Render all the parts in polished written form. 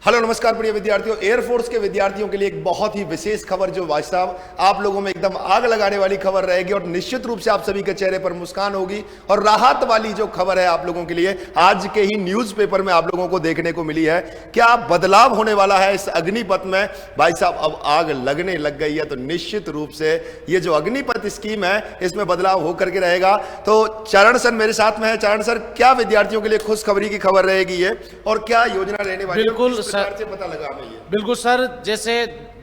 Hello नमस्कार प्रिय विद्यार्थियों। एयरफोर्स के विद्यार्थियों के लिए एक बहुत ही विशेष खबर जो भाई साहब आप लोगों में एकदम आग लगाने वाली खबर रहेगी और निश्चित रूप से आप सभी के चेहरे पर मुस्कान होगी। और राहत वाली जो खबर है आप लोगों के लिए आज के ही न्यूज़पेपर में आप लोगों को देखने को मिली है। क्या बदलाव होने वाला है इस अग्निपथ में भाई साहब? अब आग लगने लग गई है तो निश्चित रूप से ये जो अग्निपथ स्कीम है इसमें बदलाव होकर के रहेगा। तो चरण सर मेरे साथ में है। चरण सर, क्या विद्यार्थियों के लिए खुशखबरी की खबर रहेगी ये और क्या योजना रहने वाली है? बिल्कुल से पता लगा हमें ये। बिल्कुल सर, जैसे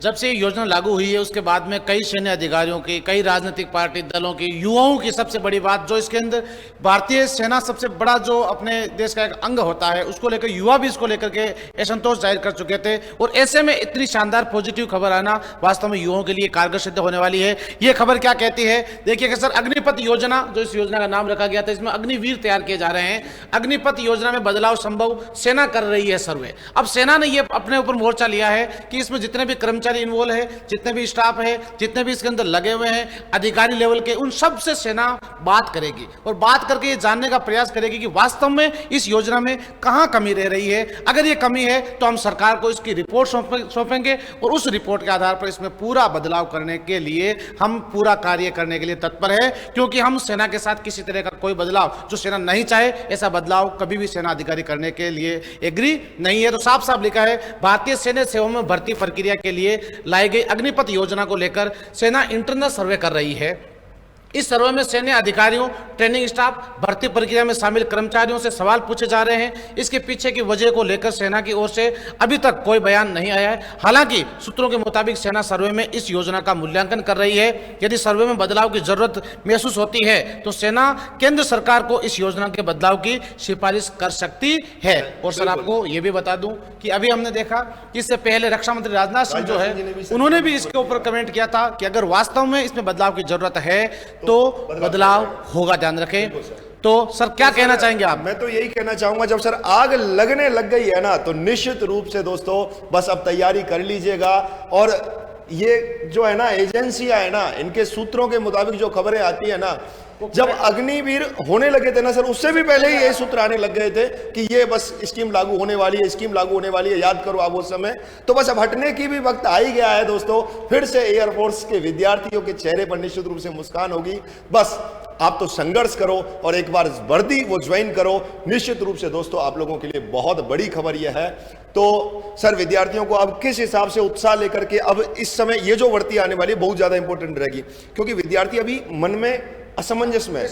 जब से योजना लागू हुई है उसके बाद में कई सैन्य अधिकारियों की, कई राजनीतिक पार्टी दलों की, युवाओं की सबसे बड़ी बात जो इसके अंदर भारतीय सेना सबसे बड़ा जो अपने देश का एक अंग होता है उसको लेकर युवा भी इसको लेकर के असंतोष जाहिर कर चुके थे। और ऐसे में इतनी शानदार पॉजिटिव खबर आना वास्तव में युवाओं के लिए कारगर सिद्ध होने वाली है। ये खबर क्या कहती है देखिए सर, अग्निपथ योजना जो इस योजना का नाम रखा गया था, इसमें अग्निवीर तैयार किए जा रहे हैं। अग्निपथ योजना में बदलाव संभव सेना कर रही है सर्वे। अब सेना ने ये अपने ऊपर मोर्चा लिया है कि इसमें जितने भी कर्मचारी इन्वॉल्व है, जितने भी स्टाफ है, जितने भी इसके अंदर लगे हुए हैं अधिकारी लेवल के, उन सब से सेना बात करेगी और बात करके ये जानने का प्रयास करेगी कि वास्तव में इस योजना में कहां कमी रह रही है। अगर ये कमी है तो हम सरकार को इसकी रिपोर्ट सौंपेंगे और उस रिपोर्ट के आधार पर इसमें पूरा बदलाव करने के लिए हम पूरा कार्य करने के लिए तत्पर है। क्योंकि हम सेना के साथ किसी तरह का कोई बदलाव जो सेना नहीं चाहे ऐसा बदलाव कभी भी सेना अधिकारी करने के लिए एग्री नहीं है। तो साफ साफ लिखा है, भारतीय सैन्य सेवा में भर्ती प्रक्रिया के लिए लाई गई अग्निपथ योजना को लेकर सेना इंटरनल सर्वे कर रही है। इस सर्वे में सैन्य अधिकारियों, ट्रेनिंग स्टाफ, भर्ती प्रक्रिया में शामिल कर्मचारियों से सवाल पूछे जा रहे हैं। इसके पीछे की वजह को लेकर सेना की ओर से अभी तक कोई बयान नहीं आया है। हालांकि सूत्रों के मुताबिक सेना सर्वे में इस योजना का मूल्यांकन कर रही है। यदि सर्वे में बदलाव की जरूरत महसूस होती है तो सेना केंद्र सरकार को इस योजना के बदलाव की सिफारिश कर सकती है। और सर आपको यह भी बता दूं कि अभी हमने देखा कि इससे पहले रक्षा मंत्री राजनाथ सिंह जो है उन्होंने भी इसके ऊपर कमेंट किया था कि अगर वास्तव में इसमें बदलाव की जरूरत है तो बदलाव होगा, ध्यान रखें। तो सर क्या कहना चाहेंगे आप? मैं तो यही कहना चाहूंगा, जब सर आग लगने लग गई है ना तो निश्चित रूप से दोस्तों बस अब तैयारी कर लीजिएगा। और ये जो है ना एजेंसियां है ना, इनके सूत्रों के मुताबिक जो खबरें आती है ना, जब अग्निवीर होने लगे थे ना सर, उससे भी पहले ही ये सूत्र आने लग गए थे कि ये बस स्कीम लागू होने वाली है, स्कीम लागू होने वाली है। याद करो आप उस समय। तो बस अब हटने की भी वक्त आ ही गया है दोस्तों। फिर से एयरफोर्स के विद्यार्थियों के चेहरे पर निश्चित रूप से मुस्कान होगी। बस आप तो संघर्ष करो और एक बार वर्दी वो ज्वाइन करो। निश्चित रूप से दोस्तों आप लोगों के लिए बहुत बड़ी खबर यह है। तो सर विद्यार्थियों को अब किस हिसाब से उत्साह लेकर के अब इस समय ये जो भर्ती आने वाली है बहुत ज्यादा इंपॉर्टेंट रहेगी, क्योंकि विद्यार्थी अभी मन में असमंजस में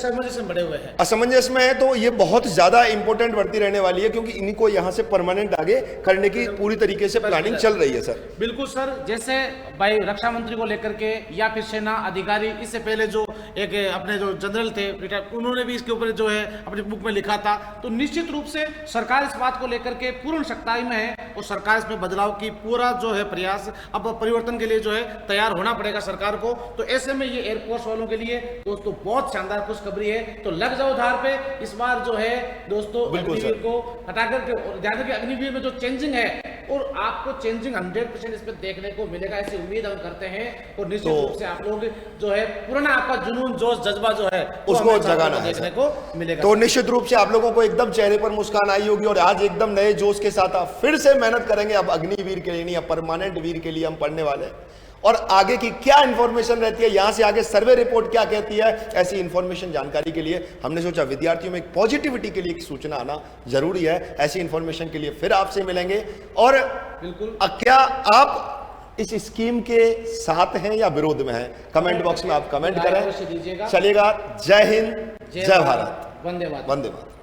बड़े हुए हैं, असमंजस में है। तो ये बहुत ज्यादा इंपॉर्टेंट भर्ती रहने वाली है, क्योंकि इनको यहां से परमानेंट आगे करने की पूरी तरीके से प्लानिंग चल रही है सर। बिल्कुल सर, जैसे भाई रक्षा मंत्री को लेकर के या फिर सेना अधिकारी, इससे पहले जो एक अपने जो जनरल थे उन्होंने भी इसके ऊपर जो है अपनी बुक में लिखा था। तो निश्चित रूप से सरकार इस बात को लेकर के पूर्ण सख्ताई में है और सरकार इसमें बदलाव की पूरा जो है प्रयास, अब परिवर्तन के लिए जो है तैयार होना पड़ेगा सरकार को। तो ऐसे में ये एयरफोर्स वालों के लिए दोस्तों बहुत शानदार खुशखबरी है। तो लग जाओ धार पे। इस बार जो है दोस्तों अग्निवीर को हटाकर के ध्यान रखिए, अग्निवीर में जो चेंजिंग है और आपको चेंजिंग 100% इसमें देखने को मिलेगा, ऐसी उम्मीद हम करते हैं। और निश्चित रूप से आप लोग जो है पुराना आपका जुनून, जोश, जज्बा जो है उसको जगाना देखने को मिलेगा। तो निश्चित रूप से आप लोगों को एकदम चेहरे पर मुस्कान आई होगी और आज एकदम नए जोश के साथ आप फिर से मेहनत करेंगे। अब अग्निवीर के लिए नहीं, अब परमानेंट वीर के लिए हम पढ़ने वाले हैं। और आगे की क्या इंफॉर्मेशन रहती है, यहां से आगे सर्वे रिपोर्ट क्या कहती है, ऐसी इंफॉर्मेशन जानकारी के लिए हमने सोचा विद्यार्थियों में एक पॉजिटिविटी के लिए एक सूचना आना जरूरी है। ऐसी इंफॉर्मेशन के लिए फिर आपसे मिलेंगे। और बिल्कुल क्या आप इस स्कीम के साथ हैं या विरोध में हैं? कमेंट बॉक्स में आप कमेंट करें। चलिएगा। जय हिंद, जय भारत, वंदे मातरम। वंदे मातरम।